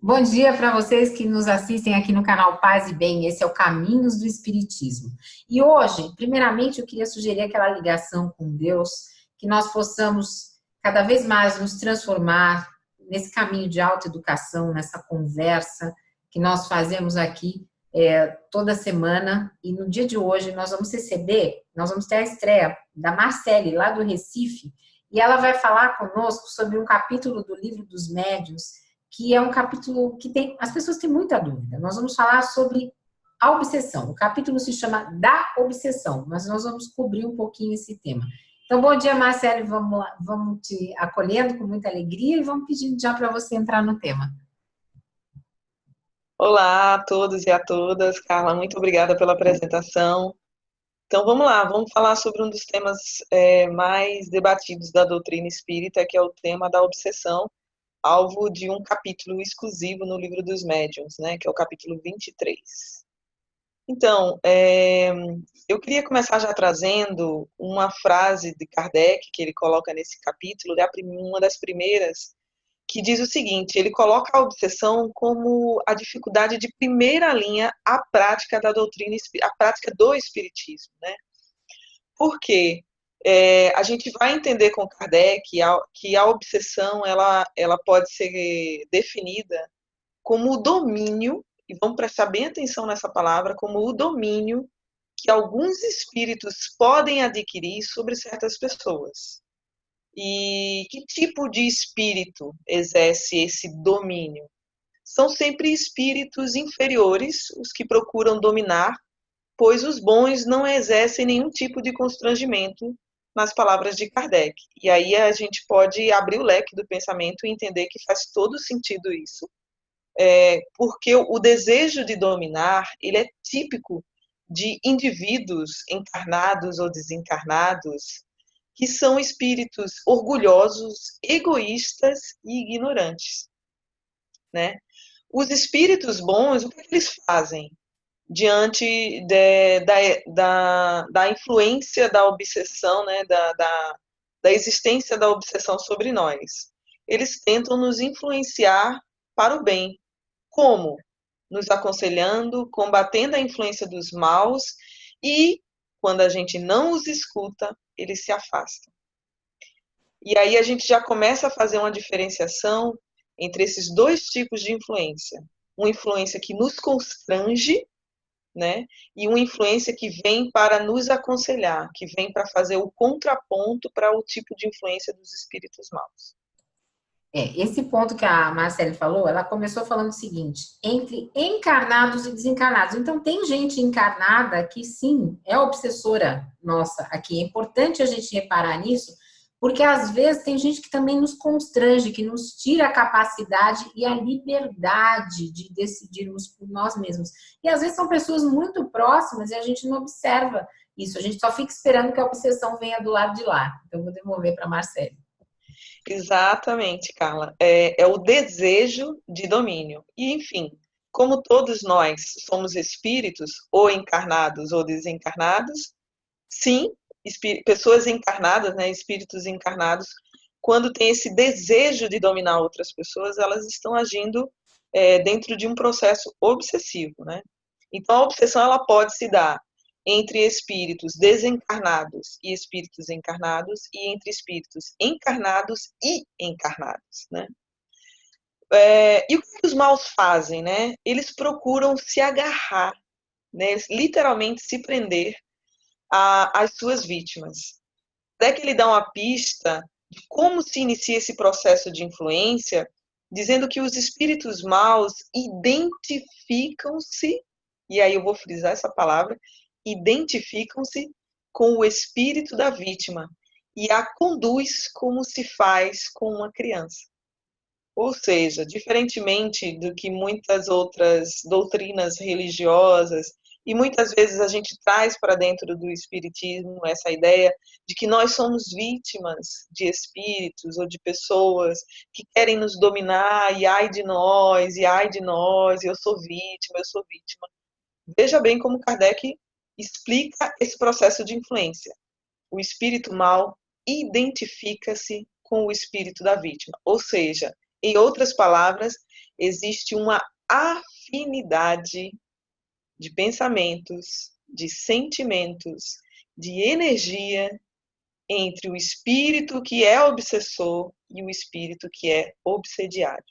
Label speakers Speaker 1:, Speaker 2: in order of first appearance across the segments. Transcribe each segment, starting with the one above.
Speaker 1: Bom dia para vocês que nos assistem aqui no canal Paz e Bem. Esse é o Caminhos do Espiritismo. E hoje, primeiramente, eu queria sugerir aquela ligação com Deus, que nós possamos cada vez mais nos transformar nesse caminho de autoeducação, nessa conversa que nós fazemos aqui toda semana. E no dia de hoje nós vamos ter a estreia da Marcele, lá do Recife, e ela vai falar conosco sobre um capítulo do Livro dos Médiuns, que é um capítulo que as pessoas têm muita dúvida. Nós vamos falar sobre a obsessão. O capítulo se chama Da Obsessão, mas nós vamos cobrir um pouquinho esse tema. Então, bom dia, Marcelo, vamos lá, vamos te acolhendo com muita alegria e vamos pedindo já para você entrar no tema.
Speaker 2: Olá a todos e a todas. Carla, muito obrigada pela apresentação. Então vamos lá, vamos falar sobre um dos temas mais debatidos da doutrina espírita, que é o tema da obsessão, alvo de um capítulo exclusivo no Livro dos Médiuns, né, que é o capítulo 23. Então, eu queria começar já trazendo uma frase de Kardec, que ele coloca nesse capítulo, uma das primeiras, que diz o seguinte: ele coloca a obsessão como a dificuldade de primeira linha à prática da doutrina, à prática do espiritismo, né? Porque a gente vai entender com Kardec que a obsessão ela pode ser definida como o domínio, e vamos prestar bem atenção nessa palavra, como o domínio que alguns espíritos podem adquirir sobre certas pessoas. E que tipo de espírito exerce esse domínio? São sempre espíritos inferiores, os que procuram dominar, pois os bons não exercem nenhum tipo de constrangimento, nas palavras de Kardec. E aí a gente pode abrir o leque do pensamento e entender que faz todo sentido isso, porque o desejo de dominar, ele é típico de indivíduos encarnados ou desencarnados, que são espíritos orgulhosos, egoístas e ignorantes, né? Os espíritos bons, o que eles fazem diante da influência da obsessão, né? Da existência da obsessão sobre nós? Eles tentam nos influenciar para o bem. Como? Nos aconselhando, combatendo a influência dos maus e, quando a gente não os escuta, eles se afastam. E aí a gente já começa a fazer uma diferenciação entre esses dois tipos de influência. Uma influência que nos constrange, né? E uma influência que vem para nos aconselhar, que vem para fazer o contraponto para o tipo de influência dos espíritos maus.
Speaker 1: Esse ponto que a Marcele falou, ela começou falando o seguinte: entre encarnados e desencarnados. Então, tem gente encarnada que, sim, é obsessora nossa aqui. É importante a gente reparar nisso, porque às vezes tem gente que também nos constrange, que nos tira a capacidade e a liberdade de decidirmos por nós mesmos. E às vezes são pessoas muito próximas e a gente não observa isso. A gente só fica esperando que a obsessão venha do lado de lá. Então, vou devolver para a Marcele.
Speaker 2: Exatamente, Carla. É o desejo de domínio. E, enfim, como todos nós somos espíritos, ou encarnados ou desencarnados, sim, pessoas encarnadas, né, espíritos encarnados, quando tem esse desejo de dominar outras pessoas, elas estão agindo dentro de um processo obsessivo, né? Então, a obsessão ela pode se dar entre espíritos desencarnados e espíritos encarnados e entre espíritos encarnados e encarnados, né? E o que os maus fazem, né? Eles procuram se agarrar, né? Literalmente se prender às suas vítimas. Até que ele dá uma pista de como se inicia esse processo de influência, dizendo que os espíritos maus identificam-se, e aí eu vou frisar essa palavra, identificam-se com o espírito da vítima e a conduz como se faz com uma criança. Ou seja, diferentemente do que muitas outras doutrinas religiosas, e muitas vezes a gente traz para dentro do espiritismo essa ideia de que nós somos vítimas de espíritos ou de pessoas que querem nos dominar, e ai de nós, e ai de nós, eu sou vítima, eu sou vítima. Veja bem como Kardec explica esse processo de influência. O espírito mau identifica-se com o espírito da vítima, ou seja, Em outras palavras, existe uma afinidade de pensamentos, de sentimentos, de energia entre o espírito que é obsessor e o espírito que é obsediado,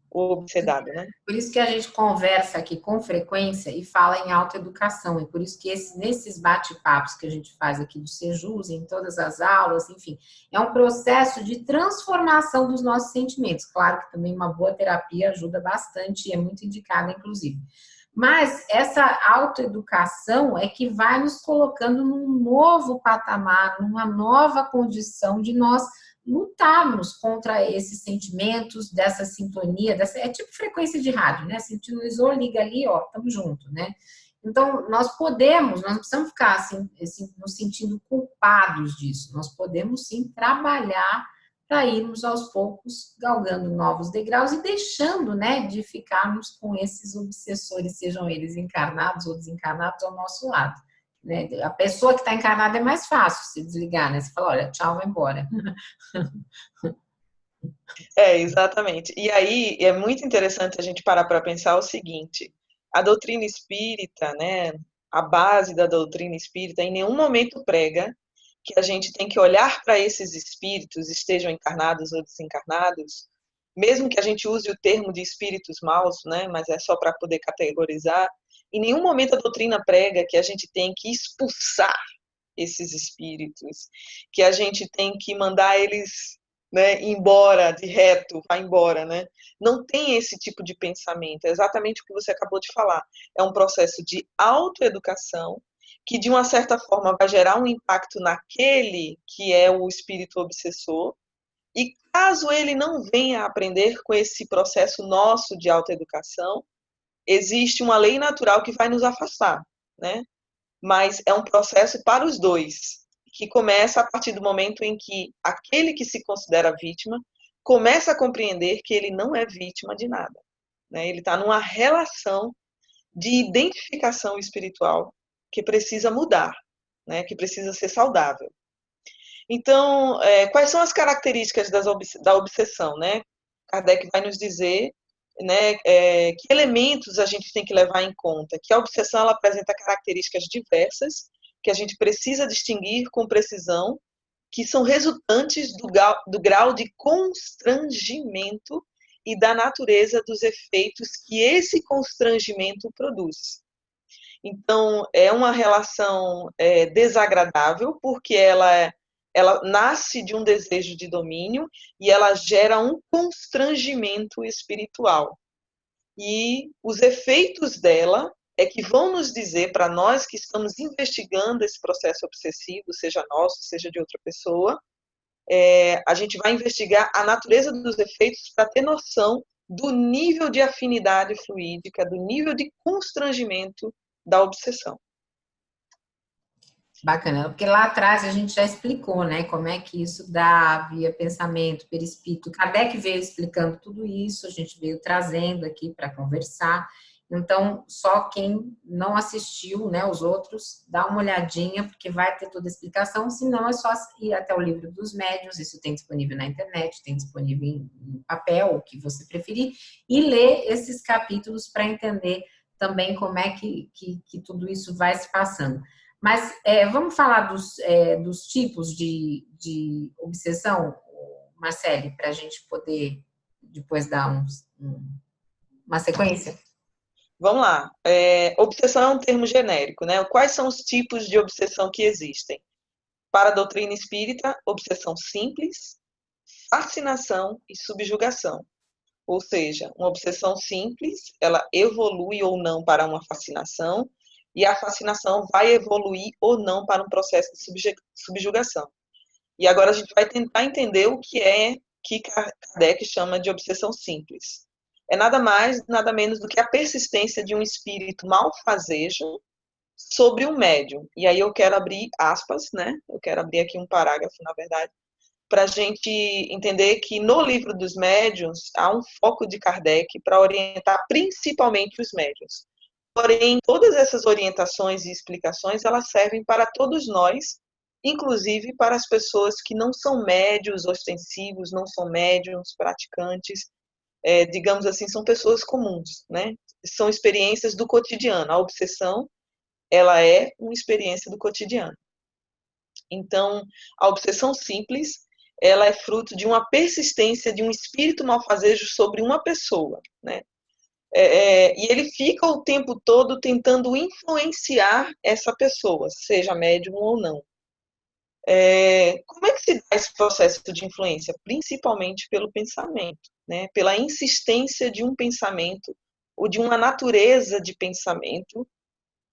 Speaker 2: ou obsedado, né?
Speaker 1: Por isso que a gente conversa aqui com frequência e fala em autoeducação. E por isso que nesses bate-papos que a gente faz aqui do Sejus, em todas as aulas, enfim, é um processo de transformação dos nossos sentimentos. Claro que também uma boa terapia ajuda bastante e é muito indicada, inclusive. Mas essa autoeducação é que vai nos colocando num novo patamar, numa nova condição de nós lutarmos contra esses sentimentos, dessa sintonia, é tipo frequência de rádio, né? Sintonizou, liga ali, ó, estamos juntos, né? Então, nós não precisamos ficar assim, nos sentindo culpados disso, nós podemos sim trabalhar para irmos aos poucos galgando novos degraus e deixando, né, de ficarmos com esses obsessores, sejam eles encarnados ou desencarnados ao nosso lado. Né? A pessoa que está encarnada é mais fácil se desligar, né? Você fala, olha, tchau, vai embora.
Speaker 2: Exatamente. E aí é muito interessante a gente parar para pensar o seguinte: a doutrina espírita, né, a base da doutrina espírita, em nenhum momento prega que a gente tem que olhar para esses espíritos, estejam encarnados ou desencarnados, mesmo que a gente use o termo de espíritos maus, né, mas é só para poder categorizar. Em nenhum momento a doutrina prega que a gente tem que expulsar esses espíritos, que a gente tem que mandar eles, né, embora de reto, vai embora, né? Não tem esse tipo de pensamento, é exatamente o que você acabou de falar. É um processo de autoeducação que, de uma certa forma, vai gerar um impacto naquele que é o espírito obsessor, e caso ele não venha a aprender com esse processo nosso de autoeducação, existe uma lei natural que vai nos afastar, né? Mas é um processo para os dois, que começa a partir do momento em que aquele que se considera vítima começa a compreender que ele não é vítima de nada, né? Ele está numa relação de identificação espiritual que precisa mudar, né? Que precisa ser saudável. Então, quais são as características da obsessão, né? Kardec vai nos dizer, né, que elementos a gente tem que levar em conta, que a obsessão ela apresenta características diversas, que a gente precisa distinguir com precisão, que são resultantes do grau de constrangimento e da natureza dos efeitos que esse constrangimento produz. Então, é uma relação desagradável, porque ela nasce de um desejo de domínio e ela gera um constrangimento espiritual. E os efeitos dela é que vão nos dizer, para nós que estamos investigando esse processo obsessivo, seja nosso, seja de outra pessoa, a gente vai investigar a natureza dos efeitos para ter noção do nível de afinidade fluídica, do nível de constrangimento da obsessão.
Speaker 1: Bacana, porque lá atrás a gente já explicou, né, como é que isso dá via pensamento, perispírito. Kardec veio explicando tudo isso, a gente veio trazendo aqui para conversar. Então, só quem não assistiu, né, os outros, dá uma olhadinha, porque vai ter toda a explicação, senão é só ir até o livro dos médiuns, isso tem disponível na internet, tem disponível em papel, o que você preferir, e ler esses capítulos para entender também como é que tudo isso vai se passando. Mas vamos falar dos tipos de obsessão, Marcele, para a gente poder depois dar uma sequência?
Speaker 2: Vamos lá. Obsessão é um termo genérico, né? Quais são os tipos de obsessão que existem? Para a doutrina espírita, obsessão simples, fascinação e subjugação. Ou seja, uma obsessão simples, ela evolui ou não para uma fascinação, e a fascinação vai evoluir ou não para um processo de subjugação. E agora a gente vai tentar entender o que é que Kardec chama de obsessão simples. É nada mais, nada menos do que a persistência de um espírito malfazejo sobre um médium. E aí eu quero abrir aspas, né? Eu quero abrir aqui um parágrafo, na verdade, para a gente entender que no livro dos médiuns há um foco de Kardec para orientar principalmente os médiuns. Porém, todas essas orientações e explicações, elas servem para todos nós, inclusive para as pessoas que não são médiuns ostensivos, não são médiuns praticantes, digamos assim, são pessoas comuns, né? São experiências do cotidiano. A obsessão, ela é uma experiência do cotidiano. Então, a obsessão simples, ela é fruto de uma persistência de um espírito malfazejo sobre uma pessoa, né? E ele fica o tempo todo tentando influenciar essa pessoa, seja médium ou não. Como é que se dá esse processo de influência? Principalmente pelo pensamento, né? Pela insistência de um pensamento ou de uma natureza de pensamento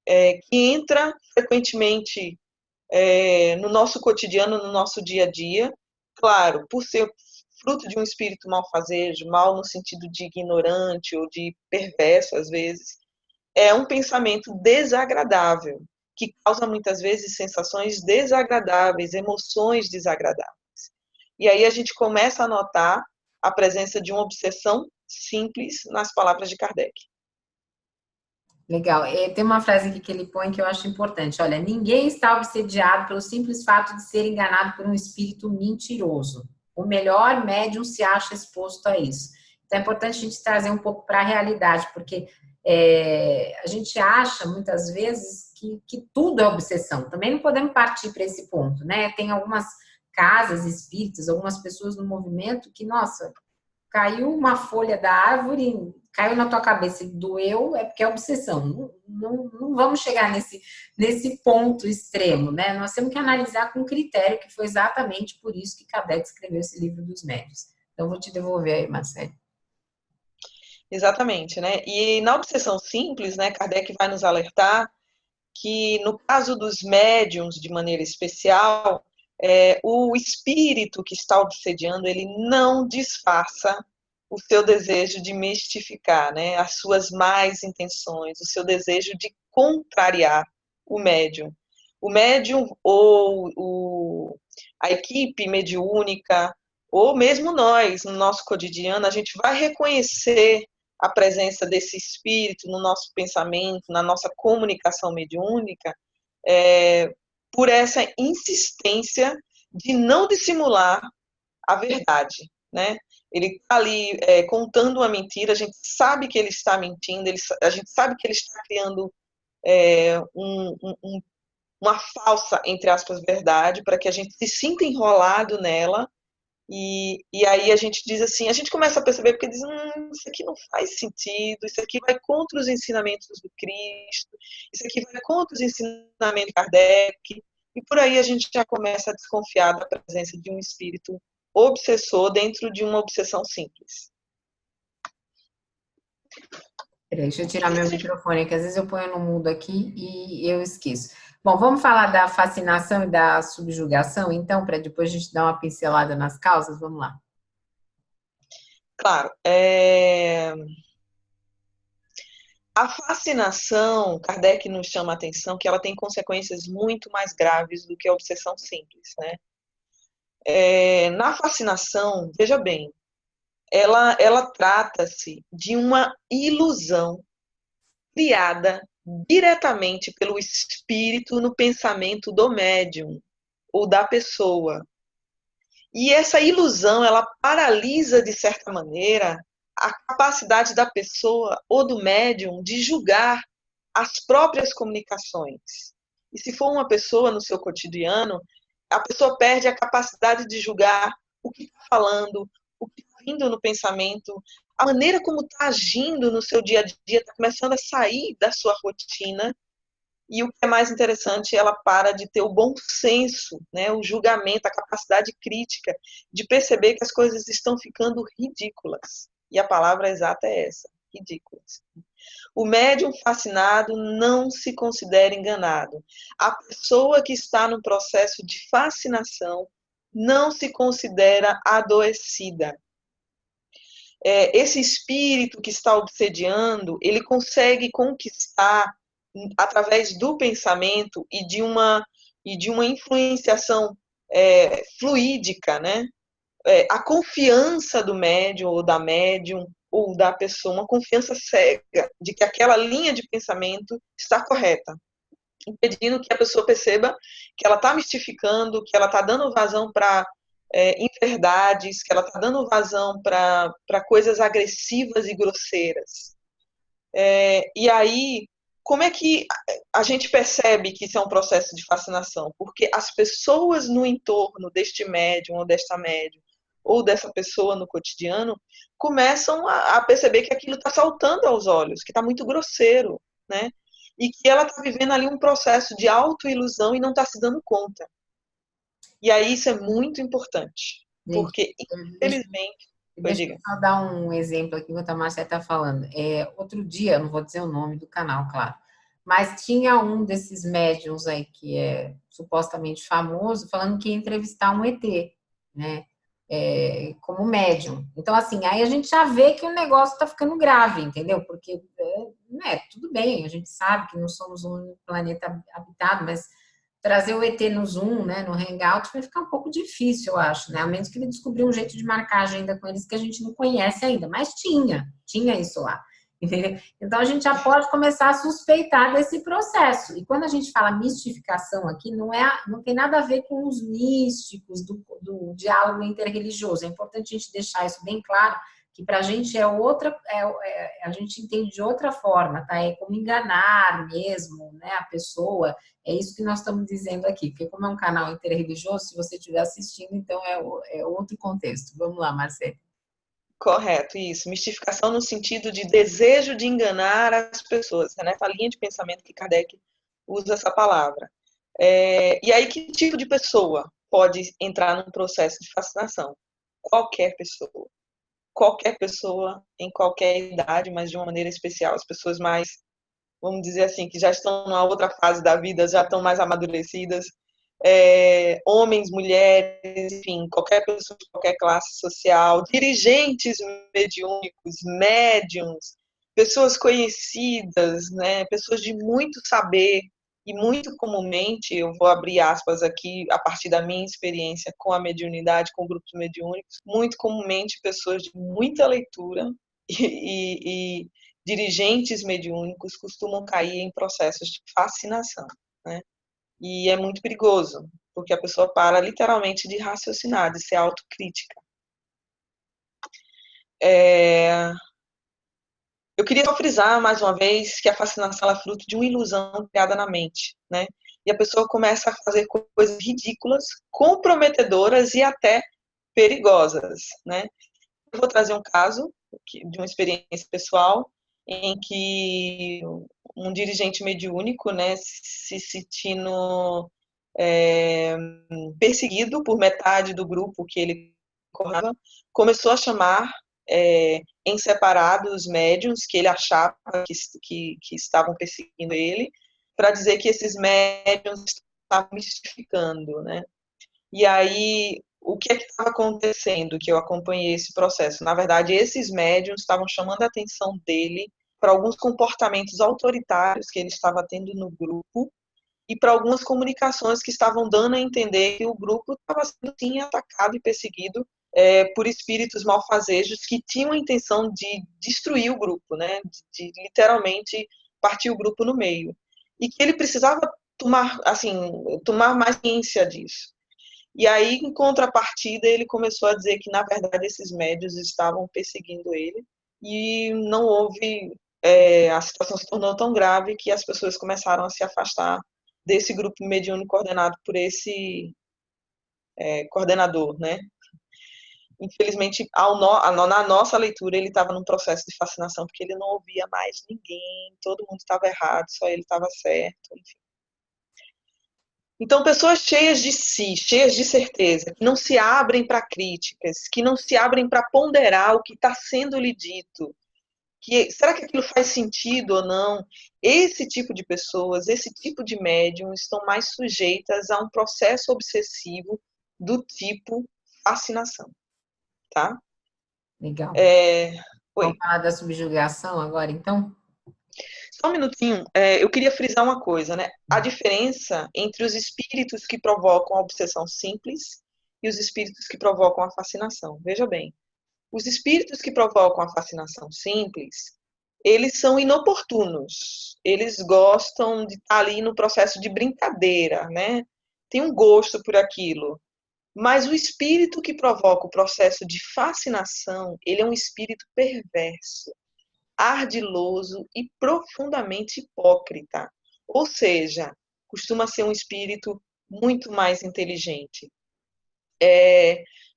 Speaker 2: que entra frequentemente no nosso cotidiano, no nosso dia a dia, claro, por ser fruto de um espírito malfazejo, mal no sentido de ignorante ou de perverso, às vezes, é um pensamento desagradável, que causa muitas vezes sensações desagradáveis, emoções desagradáveis. E aí a gente começa a notar a presença de uma obsessão simples nas palavras de Kardec.
Speaker 1: Legal. Tem uma frase aqui que ele põe que eu acho importante. Olha, ninguém está obsediado pelo simples fato de ser enganado por um espírito mentiroso. O melhor médium se acha exposto a isso. Então é importante a gente trazer um pouco para a realidade, porque a gente acha muitas vezes que tudo é obsessão. Também não podemos partir para esse ponto, né? Tem algumas casas espíritas, algumas pessoas no movimento que, nossa, caiu uma folha da árvore, caiu na tua cabeça e doeu, é porque é obsessão. Não vamos chegar nesse ponto extremo, né? Nós temos que analisar com critério, que foi exatamente por isso que Kardec escreveu esse livro dos médiuns. Então, vou te devolver aí, Marcelo.
Speaker 2: Exatamente, né? E na obsessão simples, né, Kardec vai nos alertar que, no caso dos médiums, de maneira especial, o espírito que está obsediando, ele não disfarça o seu desejo de mistificar, né, as suas más intenções, o seu desejo de contrariar o médium. O médium ou a equipe mediúnica, ou mesmo nós, no nosso cotidiano, a gente vai reconhecer a presença desse espírito no nosso pensamento, na nossa comunicação mediúnica, por essa insistência de não dissimular a verdade, né? Ele está ali contando uma mentira, a gente sabe que ele está mentindo, a gente sabe que ele está criando uma falsa, entre aspas, verdade, para que a gente se sinta enrolado nela. E aí a gente diz assim, a gente começa a perceber, porque diz, isso aqui não faz sentido, isso aqui vai contra os ensinamentos do Cristo, isso aqui vai contra os ensinamentos de Kardec, e por aí a gente já começa a desconfiar da presença de um espírito obsessor dentro de uma obsessão simples.
Speaker 1: Peraí, deixa eu tirar meu microfone, que às vezes eu ponho no mudo aqui e eu esqueço. Bom, vamos falar da fascinação e da subjugação, então, para depois a gente dar uma pincelada nas causas? Vamos lá.
Speaker 2: Claro. A fascinação, Kardec nos chama a atenção que ela tem consequências muito mais graves do que a obsessão simples, né? Na fascinação, veja bem, ela trata-se de uma ilusão criada diretamente pelo espírito no pensamento do médium ou da pessoa. E essa ilusão, ela paralisa, de certa maneira, a capacidade da pessoa ou do médium de julgar as próprias comunicações. E se for uma pessoa no seu cotidiano, a pessoa perde a capacidade de julgar o que está falando, o que está vindo no pensamento, a maneira como está agindo no seu dia a dia, está começando a sair da sua rotina. E o que é mais interessante, ela para de ter o bom senso, né, o julgamento, a capacidade crítica de perceber que as coisas estão ficando ridículas. E a palavra exata é essa, ridículas. O médium fascinado não se considera enganado. A pessoa que está no processo de fascinação não se considera adoecida. Esse espírito que está obsediando, ele consegue conquistar, através do pensamento e de uma influenciação fluídica, né? A confiança do médium ou da médium ou da pessoa, uma confiança cega de que aquela linha de pensamento está correta, impedindo que a pessoa perceba que ela está mistificando, que ela está dando vazão para inverdades, que ela está dando vazão para coisas agressivas e grosseiras. E aí, como é que a gente percebe que isso é um processo de fascinação? Porque as pessoas no entorno deste médium ou desta médium, ou dessa pessoa no cotidiano, começam a perceber que aquilo está saltando aos olhos, que está muito grosseiro, né? E que ela está vivendo ali um processo de autoilusão e não está se dando conta. E aí isso é muito importante,
Speaker 1: Gente,
Speaker 2: porque,
Speaker 1: deixa,
Speaker 2: infelizmente... Pois
Speaker 1: deixa eu
Speaker 2: diga.
Speaker 1: só dar um exemplo aqui enquanto a Márcia está falando. Outro dia, eu não vou dizer o nome do canal, claro, mas tinha um desses médiums aí que é supostamente famoso, falando que ia entrevistar um ET, né? Como médium. Então, assim, aí a gente já vê que o negócio está ficando grave, entendeu? Porque, né, tudo bem, a gente sabe que não somos um planeta habitado, mas trazer o ET no Zoom, né, no Hangout, vai ficar um pouco difícil, eu acho, né? A menos que ele descobrir um jeito de marcar a agenda com eles que a gente não conhece ainda, mas tinha isso lá. Entendeu? Então a gente já pode começar a suspeitar desse processo. E quando a gente fala mistificação aqui, não tem nada a ver com os místicos do diálogo interreligioso. É importante a gente deixar isso bem claro, que para a gente é outra, a gente entende de outra forma, tá? É como enganar mesmo, né, a pessoa. É isso que nós estamos dizendo aqui, porque como é um canal interreligioso, se você estiver assistindo, então é outro contexto. Vamos lá, Marcelo.
Speaker 2: Correto, isso. Mistificação no sentido de desejo de enganar as pessoas. É nessa linha de pensamento que Kardec usa essa palavra. E aí, que tipo de pessoa pode entrar num processo de fascinação? Qualquer pessoa. Qualquer pessoa, em qualquer idade, mas de uma maneira especial. As pessoas mais, vamos dizer assim, que já estão numa outra fase da vida, já estão mais amadurecidas, homens, mulheres, enfim, qualquer pessoa de qualquer classe social, dirigentes mediúnicos, médiums, pessoas conhecidas, né, pessoas de muito saber, e muito comumente, eu vou abrir aspas aqui, a partir da minha experiência com a mediunidade, com grupos mediúnicos, muito comumente pessoas de muita leitura e dirigentes mediúnicos costumam cair em processos de fascinação, né? E é muito perigoso, porque a pessoa para literalmente de raciocinar, de ser autocrítica. Eu queria só frisar mais uma vez que a fascinação é fruto de uma ilusão criada na mente, né? E a pessoa começa a fazer coisas ridículas, comprometedoras e até perigosas, né? Eu vou trazer um caso de uma experiência pessoal em que um dirigente mediúnico, né, se sentindo perseguido por metade do grupo que ele corrava, começou a chamar em separado os médiuns que ele achava que estavam perseguindo ele, para dizer que esses médiuns estavam mistificando, né? E aí, o que é que estava acontecendo que eu acompanhei esse processo? Na verdade, esses médiuns estavam chamando a atenção dele para alguns comportamentos autoritários que ele estava tendo no grupo e para algumas comunicações que estavam dando a entender que o grupo estava sendo sim, atacado e perseguido por espíritos malfazejos que tinham a intenção de destruir o grupo, né? De literalmente partir o grupo no meio. E que ele precisava tomar mais ciência disso. E aí, em contrapartida, ele começou a dizer que, na verdade, esses médios estavam perseguindo ele e não houve. A situação se tornou tão grave que as pessoas começaram a se afastar desse grupo mediúnico coordenado por esse coordenador, né? Infelizmente, na nossa leitura, ele estava num processo de fascinação, porque ele não ouvia mais ninguém, todo mundo estava errado, só ele estava certo, enfim. Então, pessoas cheias de si, cheias de certeza, que não se abrem para críticas, que não se abrem para ponderar o que está sendo lhe dito, será que aquilo faz sentido ou não? Esse tipo de pessoas, esse tipo de médium estão mais sujeitas a um processo obsessivo do tipo fascinação, tá?
Speaker 1: Legal. Vamos
Speaker 2: Oi.
Speaker 1: falar da subjugação agora, então?
Speaker 2: Só um minutinho, eu queria frisar uma coisa, né? A diferença entre os espíritos que provocam a obsessão simples e os espíritos que provocam a fascinação. Veja bem, os espíritos que provocam a fascinação simples, eles são inoportunos, eles gostam de estar ali no processo de brincadeira, né? Tem um gosto por aquilo. Mas o espírito que provoca o processo de fascinação, ele é um espírito perverso, ardiloso e profundamente hipócrita. Ou seja, costuma ser um espírito muito mais inteligente.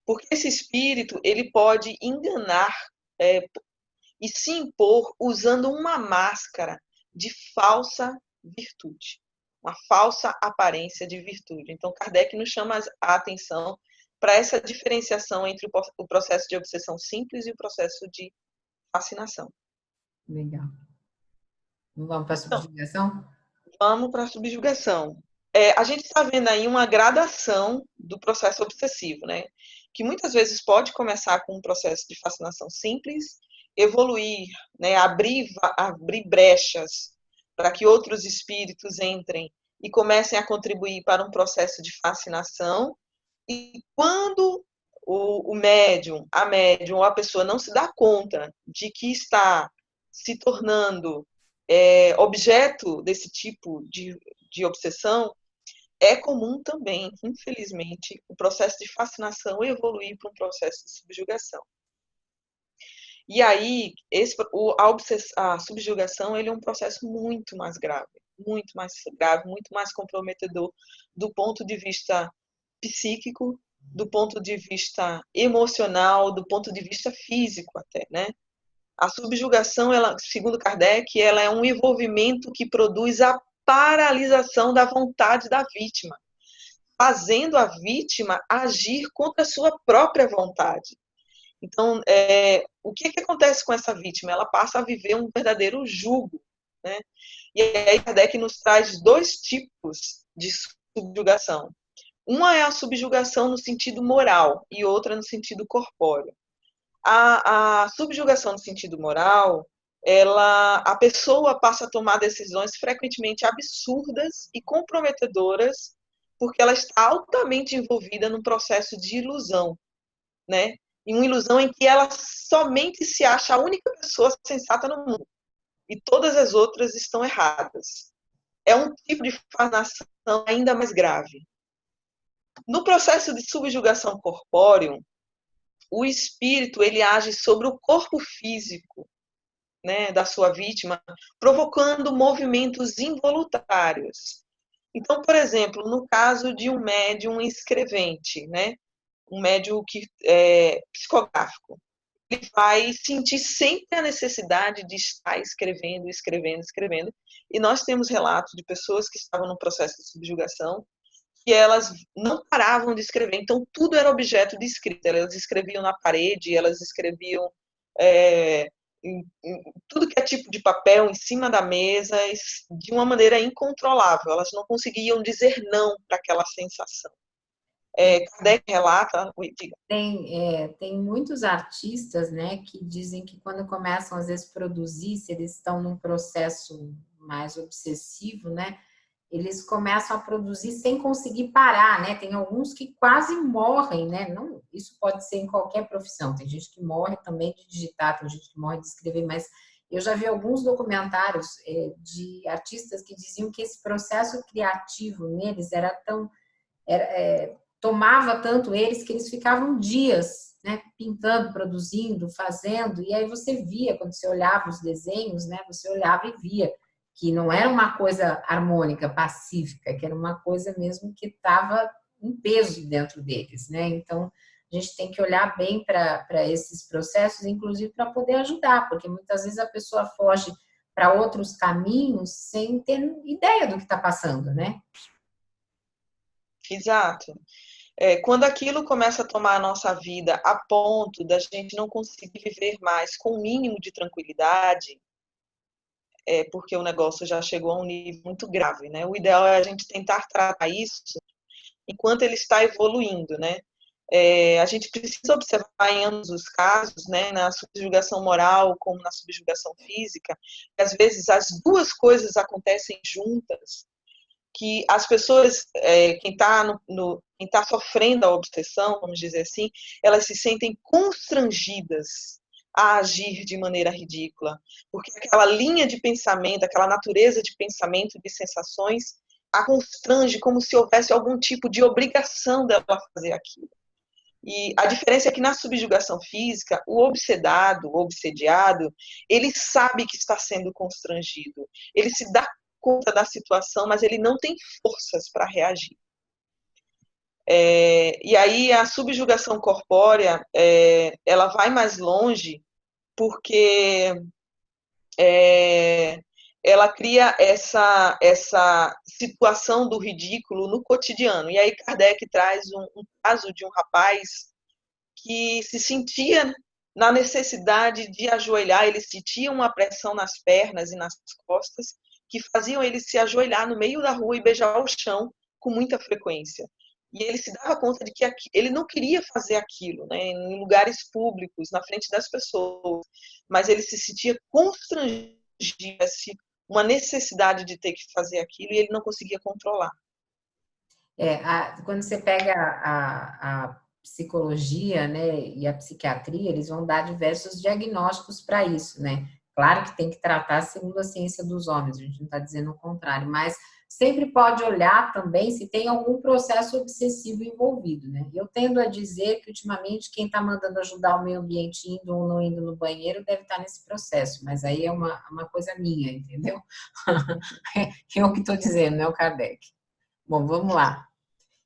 Speaker 2: Porque esse espírito, ele pode enganar e se impor usando uma máscara de falsa virtude, uma falsa aparência de virtude. Então, Kardec nos chama a atenção para essa diferenciação entre o processo de obsessão simples e o processo de fascinação.
Speaker 1: Legal. Vamos para a
Speaker 2: Então,
Speaker 1: subjugação?
Speaker 2: vamos para a subjugação. A gente está vendo aí uma gradação do processo obsessivo, né? Que muitas vezes pode começar com um processo de fascinação simples, evoluir, né? Abrir brechas para que outros espíritos entrem e comecem a contribuir para um processo de fascinação. E quando o médium, a médium ou a pessoa não se dá conta de que está se tornando objeto desse tipo de obsessão, é comum também, infelizmente, o processo de fascinação evoluir para um processo de subjugação. E aí, a subjugação ele é um processo muito mais grave, muito mais comprometedor do ponto de vista psíquico, do ponto de vista emocional, do ponto de vista físico até, né? A subjugação, ela, segundo Kardec, ela é um envolvimento que produz a paralisação da vontade da vítima, fazendo a vítima agir contra a sua própria vontade. Então, o que acontece com essa vítima? Ela passa a viver um verdadeiro jugo, né? E aí Kardec nos traz dois tipos de subjugação. Uma é a subjugação no sentido moral e outra no sentido corpóreo. A subjugação no sentido moral, a pessoa passa a tomar decisões frequentemente absurdas e comprometedoras, porque ela está altamente envolvida num processo de ilusão, né? E uma ilusão em que ela somente se acha a única pessoa sensata no mundo e todas as outras estão erradas. É um tipo de fascinação ainda mais grave. No processo de subjugação corpóreo, o espírito ele age sobre o corpo físico, né, da sua vítima, provocando movimentos involuntários. Então, por exemplo, no caso de um médium escrevente, né, um médium psicográfico, ele vai sentir sempre a necessidade de estar escrevendo, escrevendo, escrevendo. E nós temos relatos de pessoas que estavam no processo de subjugação que elas não paravam de escrever. Então, tudo era objeto de escrita. Elas escreviam na parede, elas escreviam em tudo que é tipo de papel em cima da mesa, de uma maneira incontrolável. Elas não conseguiam dizer não para aquela sensação. Kardec relata... Diga.
Speaker 1: Tem muitos artistas, né, que dizem que quando começam, às vezes, a produzir, se eles estão num processo mais obsessivo, né, eles começam a produzir sem conseguir parar, né? Tem alguns que quase morrem, né? Não, isso pode ser em qualquer profissão. Tem gente que morre também de digitar, tem gente que morre de escrever, mas eu já vi alguns documentários de artistas que diziam que esse processo criativo neles era tão... tomava tanto eles que eles ficavam dias, né, pintando, produzindo, fazendo, e aí você via, quando você olhava os desenhos, né, você olhava e via que não era uma coisa harmônica, pacífica, que era uma coisa mesmo que estava em peso dentro deles, né? Então, a gente tem que olhar bem para esses processos, inclusive para poder ajudar, porque muitas vezes a pessoa foge para outros caminhos sem ter ideia do que está passando, né?
Speaker 2: Exato. Quando aquilo começa a tomar a nossa vida a ponto da gente não conseguir viver mais com o mínimo de tranquilidade, porque o negócio já chegou a um nível muito grave, né? O ideal é a gente tentar tratar isso enquanto ele está evoluindo, né? A gente precisa observar em ambos os casos, né, na subjugação moral como na subjugação física, que às vezes as duas coisas acontecem juntas, que as pessoas, quem está sofrendo a obsessão, vamos dizer assim, elas se sentem constrangidas a agir de maneira ridícula, porque aquela linha de pensamento, aquela natureza de pensamento, de sensações, a constrange como se houvesse algum tipo de obrigação dela fazer aquilo. E a diferença é que na subjugação física, o obsedado, o obsediado, ele sabe que está sendo constrangido. Ele se dá conta da situação, mas ele não tem forças para reagir. E aí a subjugação corpórea, ela vai mais longe porque ela cria essa situação do ridículo no cotidiano. E aí Kardec traz um caso de um rapaz que se sentia na necessidade de ajoelhar, ele sentia uma pressão nas pernas e nas costas que faziam ele se ajoelhar no meio da rua e beijar o chão com muita frequência. E ele se dava conta de que ele não queria fazer aquilo, né, em lugares públicos, na frente das pessoas, mas ele se sentia constrangido, uma necessidade de ter que fazer aquilo e ele não conseguia controlar.
Speaker 1: Quando você pega a psicologia, né, e a psiquiatria, eles vão dar diversos diagnósticos para isso, né? Claro que tem que tratar segundo a ciência dos homens, a gente não está dizendo o contrário, mas sempre pode olhar também se tem algum processo obsessivo envolvido, né? Eu tendo a dizer que, ultimamente, quem está mandando ajudar o meio ambiente indo ou não indo no banheiro deve estar nesse processo, mas aí é uma coisa minha, entendeu? Eu que estou dizendo, não é o Kardec. Bom, vamos lá.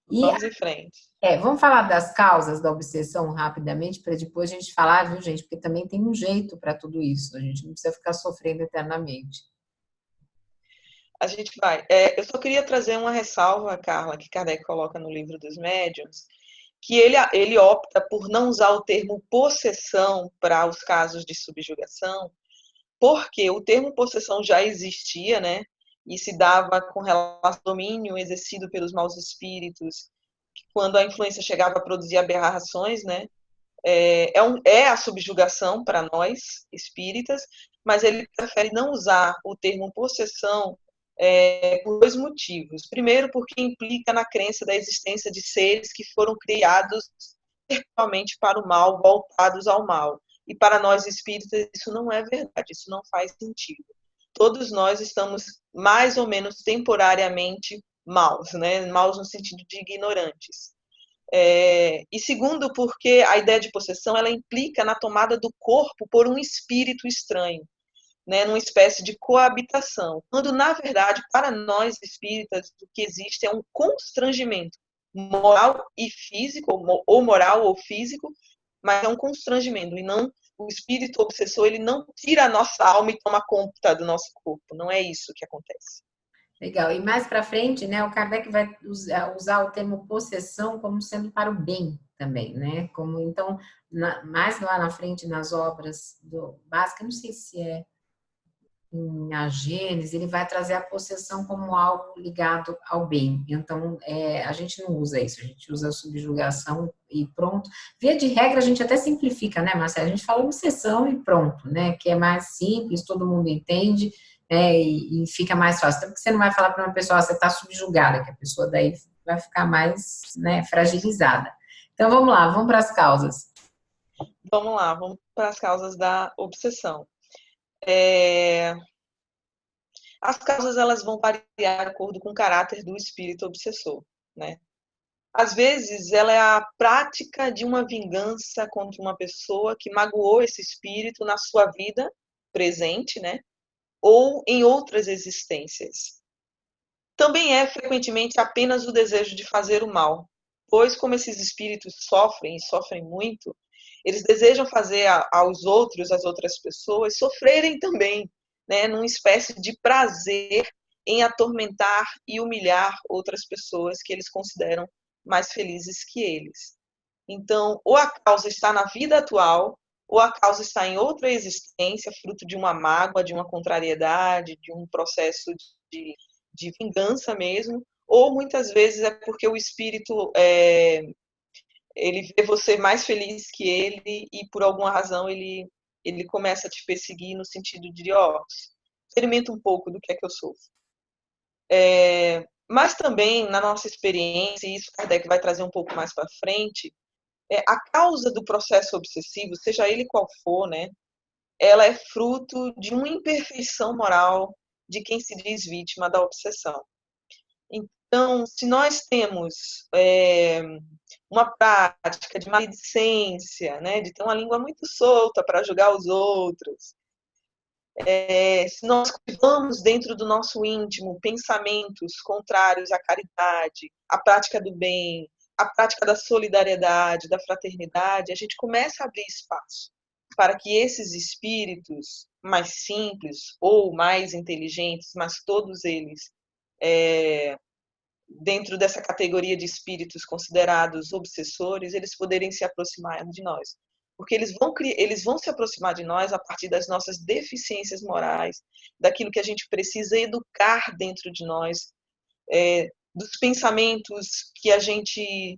Speaker 2: Vamos em frente.
Speaker 1: Vamos falar das causas da obsessão rapidamente, para depois a gente falar, viu, gente? Porque também tem um jeito para tudo isso, a gente não precisa ficar sofrendo eternamente.
Speaker 2: A gente vai. Eu só queria trazer uma ressalva, Carla, que Kardec coloca no Livro dos Médiuns, que ele opta por não usar o termo possessão para os casos de subjugação, porque o termo possessão já existia, né? E se dava com relação ao domínio exercido pelos maus espíritos, quando a influência chegava a produzir aberrações, né? É a subjugação para nós, espíritas, mas ele prefere não usar o termo possessão por dois motivos. Primeiro, porque implica na crença da existência de seres que foram criados perfeitamente para o mal, voltados ao mal. E para nós espíritas, isso não é verdade, isso não faz sentido. Todos nós estamos mais ou menos temporariamente maus, né? Maus no sentido de ignorantes. E segundo, porque a ideia de possessão ela implica na tomada do corpo por um espírito estranho, né, numa espécie de coabitação, quando, na verdade, para nós espíritas, o que existe é um constrangimento moral e físico, ou moral ou físico, mas é um constrangimento, e não o espírito obsessor, ele não tira a nossa alma e toma conta do nosso corpo, não é isso que acontece.
Speaker 1: Legal. E mais para frente, né, o Kardec vai usar o termo possessão como sendo para o bem também, né? Como então, mais lá na frente nas obras do Básico, não sei se é em A Gênese, ele vai trazer a possessão como algo ligado ao bem. Então, a gente não usa isso, a gente usa a subjugação e pronto. Via de regra, a gente até simplifica, né, Marcela? A gente fala obsessão e pronto, né? Que é mais simples, todo mundo entende, e fica mais fácil. Tanto que você não vai falar para uma pessoa, você está subjugada, que a pessoa daí vai ficar mais, né, fragilizada. Então, vamos lá, vamos para as causas.
Speaker 2: Vamos lá, vamos para as causas da obsessão. As causas elas vão variar de acordo com o caráter do espírito obsessor, né? Às vezes, ela é a prática de uma vingança contra uma pessoa que magoou esse espírito na sua vida presente, né? Ou em outras existências. Também é frequentemente apenas o desejo de fazer o mal, pois como esses espíritos sofrem e sofrem muito, eles desejam fazer aos outros, às outras pessoas, sofrerem também, né, numa espécie de prazer em atormentar e humilhar outras pessoas que eles consideram mais felizes que eles. Então, ou a causa está na vida atual, ou a causa está em outra existência, fruto de uma mágoa, de uma contrariedade, de um processo de vingança mesmo, ou muitas vezes é porque o espírito ele vê você mais feliz que ele e por alguma razão ele começa a te perseguir no sentido de, experimenta um pouco do que é que eu sofro. Mas também, na nossa experiência, e isso Kardec vai trazer um pouco mais para frente, a causa do processo obsessivo, seja ele qual for, né, ela é fruto de uma imperfeição moral de quem se diz vítima da obsessão. Então, se nós temos uma prática de maledicência, né, de ter uma língua muito solta para julgar os outros, se nós cultivamos dentro do nosso íntimo pensamentos contrários à caridade, à prática do bem, à prática da solidariedade, da fraternidade, a gente começa a abrir espaço para que esses espíritos mais simples ou mais inteligentes, mas todos eles dentro dessa categoria de espíritos considerados obsessores, eles poderem se aproximar de nós. Porque eles vão se aproximar de nós a partir das nossas deficiências morais, daquilo que a gente precisa educar dentro de nós, dos pensamentos que a gente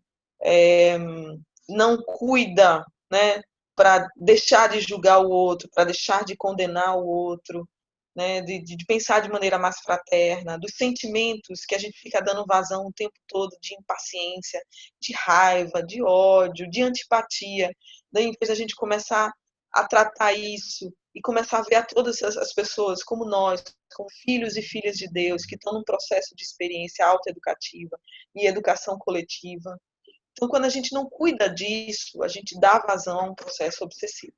Speaker 2: não cuida, né, para deixar de julgar o outro, para deixar de condenar o outro, né, de pensar de maneira mais fraterna, dos sentimentos que a gente fica dando vazão o tempo todo, de impaciência, de raiva, de ódio, de antipatia. Daí, em vez da gente começar a tratar isso e começar a ver a todas as pessoas como nós, como filhos e filhas de Deus, que estão num processo de experiência autoeducativa e educação coletiva. Então, quando a gente não cuida disso, a gente dá vazão a um processo obsessivo.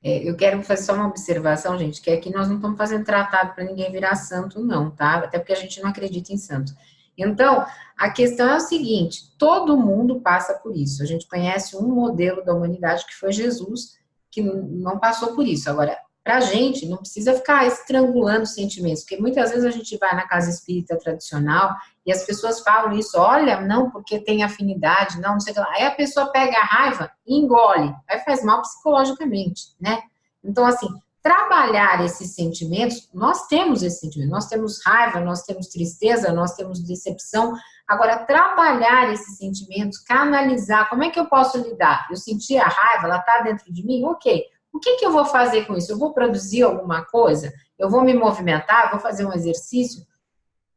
Speaker 1: Eu quero fazer só uma observação, gente, que aqui nós não estamos fazendo tratado para ninguém virar santo, não, tá? Até porque a gente não acredita em santo. Então, a questão é o seguinte: todo mundo passa por isso. A gente conhece um modelo da humanidade que foi Jesus, que não passou por isso. Agora, para a gente, não precisa ficar estrangulando sentimentos, porque muitas vezes a gente vai na casa espírita tradicional e as pessoas falam isso, olha, não, porque tem afinidade, não sei o que lá. Aí a pessoa pega a raiva e engole, aí faz mal psicologicamente, né? Então, assim, trabalhar esses sentimentos, nós temos esse sentimento, nós temos raiva, nós temos tristeza, nós temos decepção. Agora, trabalhar esses sentimentos, canalizar, como é que eu posso lidar? Eu senti a raiva, ela está dentro de mim? Ok. O que eu vou fazer com isso? Eu vou produzir alguma coisa? Eu vou me movimentar? Vou fazer um exercício?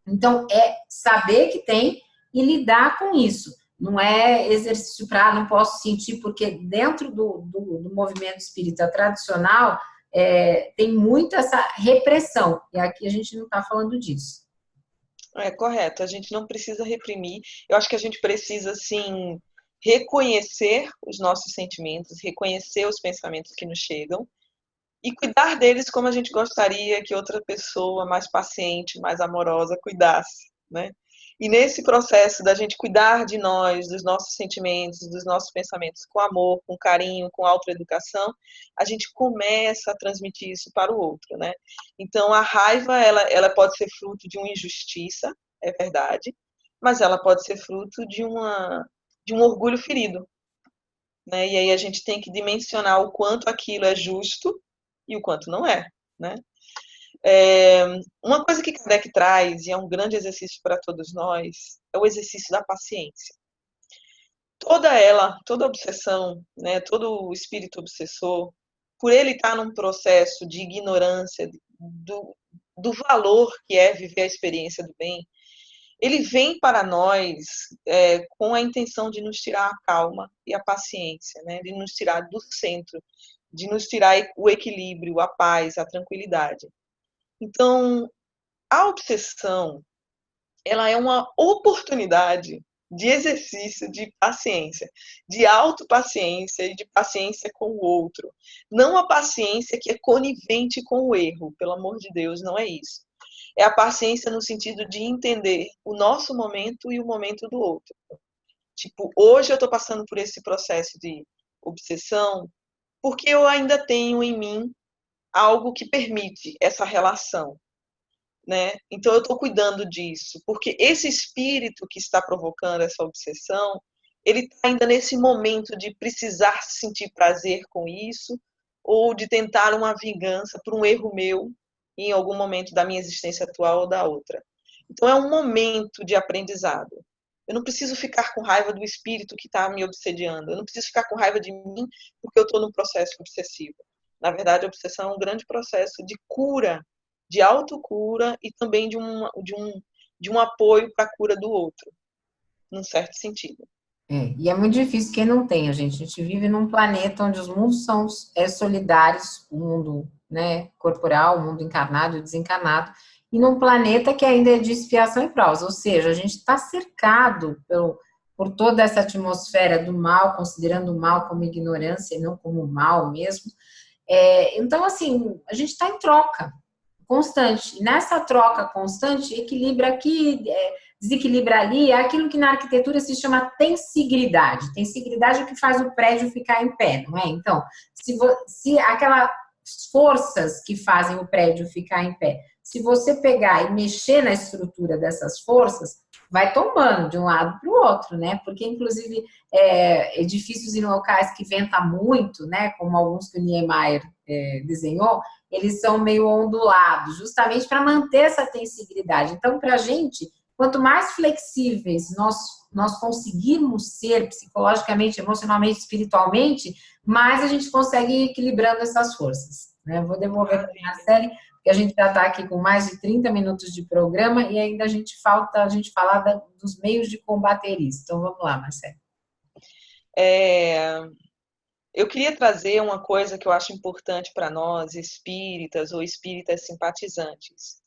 Speaker 1: Então, é saber que tem e lidar com isso. Não é exercício para, não posso sentir, porque dentro do movimento espírita tradicional, tem muito essa repressão. E aqui a gente não está falando disso.
Speaker 2: É correto, a gente não precisa reprimir. Eu acho que a gente precisa, sim, reconhecer os nossos sentimentos, reconhecer os pensamentos que nos chegam e cuidar deles como a gente gostaria que outra pessoa mais paciente, mais amorosa cuidasse, né? E nesse processo da gente cuidar de nós, dos nossos sentimentos, dos nossos pensamentos com amor, com carinho, com autoeducação, a gente começa a transmitir isso para o outro, né? Então a raiva, ela pode ser fruto de uma injustiça, é verdade, mas ela pode ser fruto de um orgulho ferido, né? E aí a gente tem que dimensionar o quanto aquilo é justo e o quanto não é, né? Uma coisa que Kardec traz, e é um grande exercício para todos nós, é o exercício da paciência. Toda obsessão, né, todo o espírito obsessor, por ele estar num processo de ignorância do valor que é viver a experiência do bem, ele vem para nós com a intenção de nos tirar a calma e a paciência, né, de nos tirar do centro, de nos tirar o equilíbrio, a paz, a tranquilidade. Então, a obsessão, ela é uma oportunidade de exercício de paciência, de autopaciência e de paciência com o outro. Não a paciência que é conivente com o erro, pelo amor de Deus, não é isso. É a paciência no sentido de entender o nosso momento e o momento do outro. Tipo, hoje eu estou passando por esse processo de obsessão porque eu ainda tenho em mim algo que permite essa relação, né? Então eu estou cuidando disso, porque esse espírito que está provocando essa obsessão, ele está ainda nesse momento de precisar sentir prazer com isso, ou de tentar uma vingança por um erro meu em algum momento da minha existência atual ou da outra. Então é um momento de aprendizado. Eu não preciso ficar com raiva do espírito que está me obsediando. Eu não preciso ficar com raiva de mim porque eu estou num processo obsessivo. Na verdade, a obsessão é um grande processo de cura, de autocura e também de um apoio para a cura do outro, num certo sentido.
Speaker 1: E é muito difícil quem não tem, a gente. A gente vive num planeta onde os mundos são solidários, o mundo, né, corporal, o mundo encarnado e desencarnado, e num planeta que ainda é de expiação e provas, ou seja, a gente está cercado por toda essa atmosfera do mal, considerando o mal como ignorância e não como mal mesmo. Então, assim, a gente está em troca constante. E nessa troca constante, equilibra aqui, desequilibra ali, é aquilo que na arquitetura se chama tensigridade. Tensigridade é o que faz o prédio ficar em pé, não é? Então, se aquelas forças que fazem o prédio ficar em pé, se você pegar e mexer na estrutura dessas forças, vai tombando de um lado para o outro, né? Porque, inclusive, edifícios em locais que venta muito, né? Como alguns que o Niemeyer desenhou, eles são meio ondulados, justamente para manter essa tensibilidade. Então, para a gente, quanto mais flexíveis nós conseguirmos ser psicologicamente, emocionalmente, espiritualmente, mais a gente consegue ir equilibrando essas forças. Né? Vou devolver para a Marcele, porque a gente já está aqui com mais de 30 minutos de programa e ainda falta a gente falar dos meios de combater isso. Então, vamos lá, Marcele.
Speaker 2: Eu queria trazer uma coisa que eu acho importante para nós, espíritas ou espíritas simpatizantes.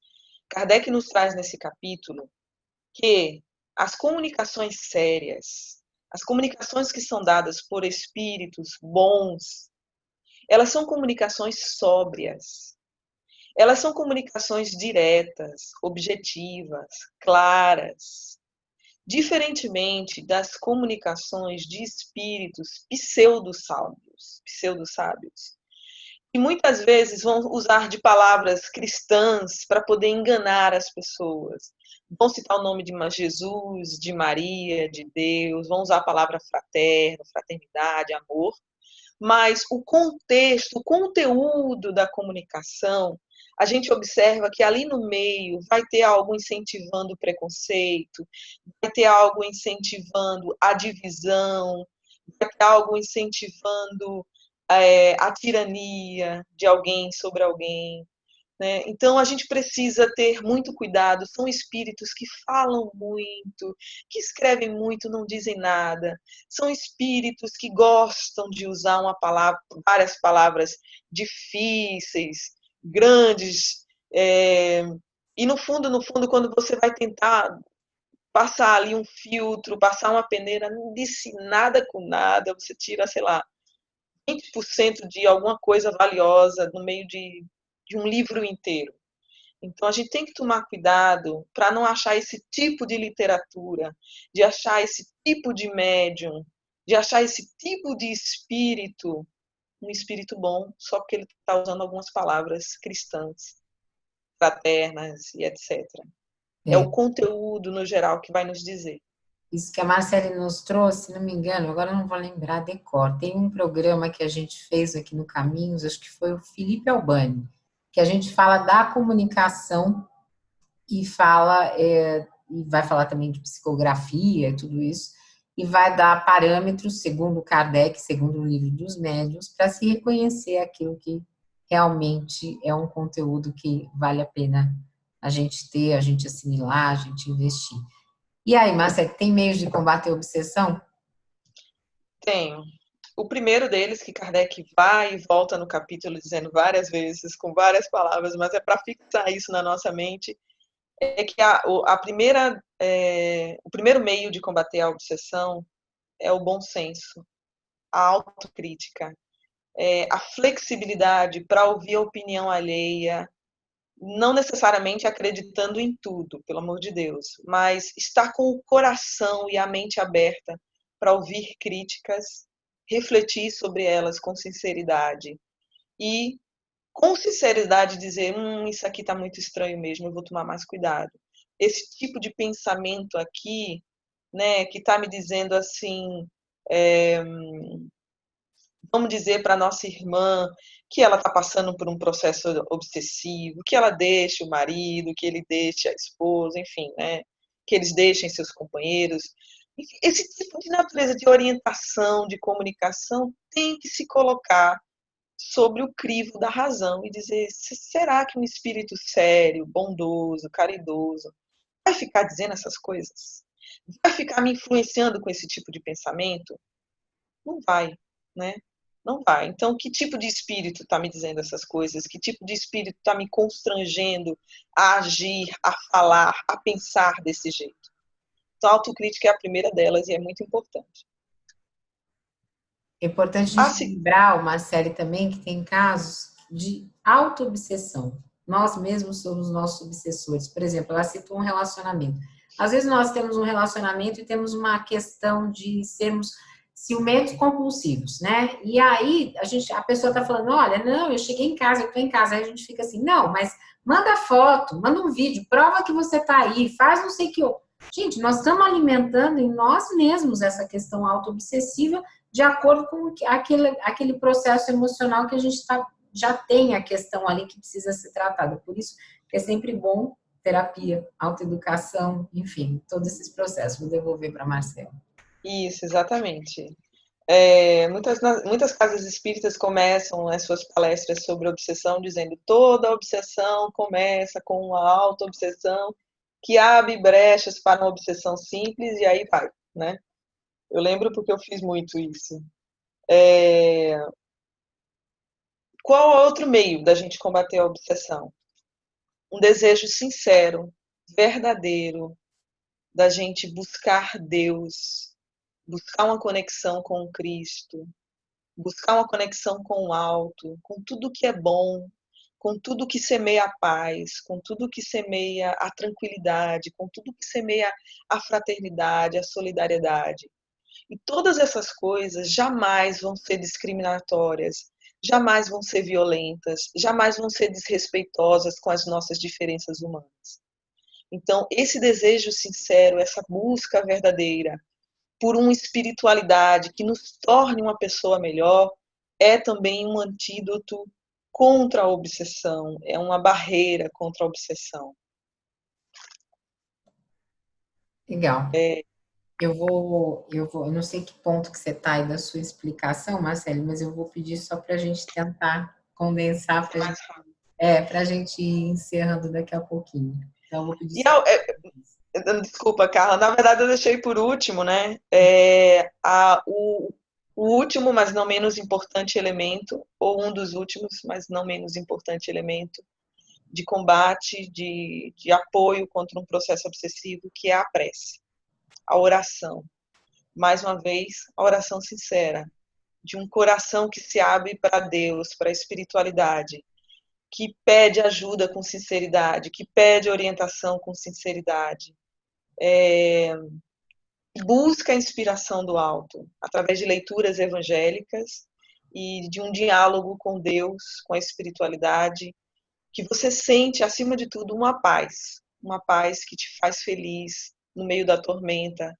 Speaker 2: Kardec nos traz nesse capítulo que as comunicações sérias, as comunicações que são dadas por espíritos bons, elas são comunicações sóbrias. Elas são comunicações diretas, objetivas, claras. Diferentemente das comunicações de espíritos pseudo-sábios, que muitas vezes vão usar de palavras cristãs para poder enganar as pessoas. Vão citar o nome de Jesus, de Maria, de Deus, vão usar a palavra fraterno, fraternidade, amor, mas o contexto, o conteúdo da comunicação, a gente observa que ali no meio vai ter algo incentivando o preconceito, vai ter algo incentivando a divisão, vai ter algo incentivando a tirania de alguém sobre alguém. Né? Então, a gente precisa ter muito cuidado. São espíritos que falam muito, que escrevem muito, não dizem nada. São espíritos que gostam de usar várias palavras difíceis, grandes. E, no fundo, quando você vai tentar passar ali um filtro, passar uma peneira, não disse nada com nada, você tira, sei lá, 20% de alguma coisa valiosa no meio de um livro inteiro. Então, a gente tem que tomar cuidado para não achar esse tipo de literatura, de achar esse tipo de médium, de achar esse tipo de espírito, um espírito bom, só porque ele está usando algumas palavras cristãs, fraternas e etc. É o conteúdo, no geral, que vai nos dizer.
Speaker 1: Isso que a Marcele nos trouxe, se não me engano, agora eu não vou lembrar de cor. Tem um programa que a gente fez aqui no Caminhos, acho que foi o Felipe Albani, que a gente fala da comunicação e vai falar também de psicografia e tudo isso, e vai dar parâmetros, segundo Kardec, segundo o livro dos médiuns, para se reconhecer aquilo que realmente é um conteúdo que vale a pena a gente ter, a gente assimilar, a gente investir. E aí, Márcia, tem meios de combater a obsessão?
Speaker 2: Tenho. O primeiro deles, que Kardec vai e volta no capítulo dizendo várias vezes, com várias palavras, mas é para fixar isso na nossa mente, é que o primeiro meio de combater a obsessão é o bom senso, a autocrítica, a flexibilidade para ouvir a opinião alheia, não necessariamente acreditando em tudo, pelo amor de Deus, mas estar com o coração e a mente aberta para ouvir críticas, refletir sobre elas com sinceridade e, com sinceridade, dizer: isso aqui está muito estranho mesmo, eu vou tomar mais cuidado. Esse tipo de pensamento aqui, né, que está me dizendo assim, vamos dizer para nossa irmã que ela está passando por um processo obsessivo, que ela deixe o marido, que ele deixe a esposa, enfim, né, que eles deixem seus companheiros. Enfim, esse tipo de natureza de orientação, de comunicação, tem que se colocar sobre o crivo da razão e dizer: será que um espírito sério, bondoso, caridoso vai ficar dizendo essas coisas? Vai ficar me influenciando com esse tipo de pensamento? Não vai, né? Não vai. Então, que tipo de espírito está me dizendo essas coisas? Que tipo de espírito está me constrangendo a agir, a falar, a pensar desse jeito? Então, a autocrítica é a primeira delas e é muito importante.
Speaker 1: É importante a gente lembrar, uma série também, que tem casos de auto-obsessão. Nós mesmos somos nossos obsessores. Por exemplo, ela citou um relacionamento. Às vezes nós temos um relacionamento e temos uma questão de sermos ciumentos compulsivos, né? E aí a pessoa está falando, olha, não, eu cheguei em casa, eu estou em casa. Aí a gente fica assim, não, mas manda foto, manda um vídeo, prova que você está aí, faz não sei o que. Gente, nós estamos alimentando em nós mesmos essa questão auto-obsessiva de acordo com aquele processo emocional que a gente já tem a questão ali que precisa ser tratada. Por isso é sempre bom terapia, autoeducação, enfim, todos esses processos. Vou devolver para a Marcela.
Speaker 2: Isso, exatamente. Muitas casas espíritas começam as suas palestras sobre obsessão dizendo toda obsessão começa com uma auto-obsessão que abre brechas para uma obsessão simples e aí vai, né? Eu lembro porque eu fiz muito isso. Qual é outro meio da gente combater a obsessão? Um desejo sincero, verdadeiro, da gente buscar Deus, buscar uma conexão com o Cristo, buscar uma conexão com o alto, com tudo que é bom, com tudo que semeia a paz, com tudo que semeia a tranquilidade, com tudo que semeia a fraternidade, a solidariedade. E todas essas coisas jamais vão ser discriminatórias, jamais vão ser violentas, jamais vão ser desrespeitosas com as nossas diferenças humanas. Então, esse desejo sincero, essa busca verdadeira por uma espiritualidade que nos torne uma pessoa melhor, é também um antídoto contra a obsessão, é uma barreira contra a obsessão.
Speaker 1: Legal. Eu não sei que ponto que você está aí da sua explicação, Marcelo, mas eu vou pedir só para a gente tentar condensar, para a gente ir encerrando daqui a pouquinho. Então, eu vou pedir só.
Speaker 2: Desculpa, Carla, na verdade eu deixei por último, né? O último, mas não menos importante elemento, ou um dos últimos, mas não menos importante elemento de combate, de apoio contra um processo obsessivo, que é a prece, a oração. Mais uma vez, a oração sincera, de um coração que se abre para Deus, para a espiritualidade, que pede ajuda com sinceridade, que pede orientação com sinceridade, busca a inspiração do alto, através de leituras evangélicas e de um diálogo com Deus, com a espiritualidade, que você sente, acima de tudo, uma paz que te faz feliz no meio da tormenta,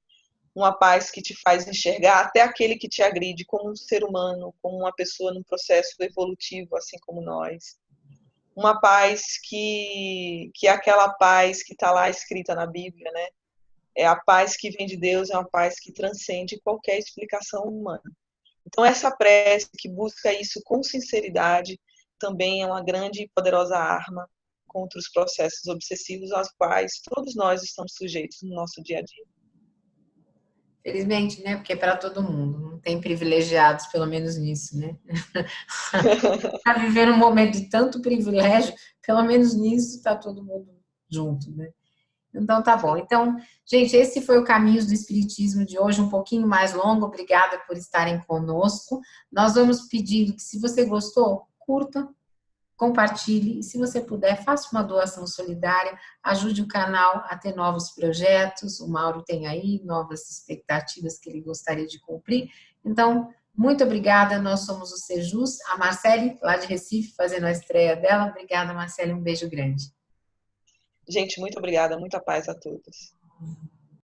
Speaker 2: uma paz que te faz enxergar até aquele que te agride como um ser humano, como uma pessoa num processo evolutivo, assim como nós. Uma paz que é aquela paz que está lá escrita na Bíblia, né? É a paz que vem de Deus, é uma paz que transcende qualquer explicação humana. Então, essa prece que busca isso com sinceridade também é uma grande e poderosa arma contra os processos obsessivos aos quais todos nós estamos sujeitos no nosso dia a dia.
Speaker 1: Felizmente, né? Porque é para todo mundo. Não tem privilegiados, pelo menos nisso, né? Para viver um momento de tanto privilégio, pelo menos nisso está todo mundo junto, né? Então, tá bom. Então, gente, esse foi o Caminhos do Espiritismo de hoje, um pouquinho mais longo. Obrigada por estarem conosco. Nós vamos pedindo que, se você gostou, curta, compartilhe. E se você puder, faça uma doação solidária, ajude o canal a ter novos projetos. O Mauro tem aí novas expectativas que ele gostaria de cumprir. Então, muito obrigada. Nós somos o Sejus. A Marcele, lá de Recife, fazendo a estreia dela. Obrigada, Marcele. Um beijo grande.
Speaker 2: Gente, muito obrigada. Muita paz a todos.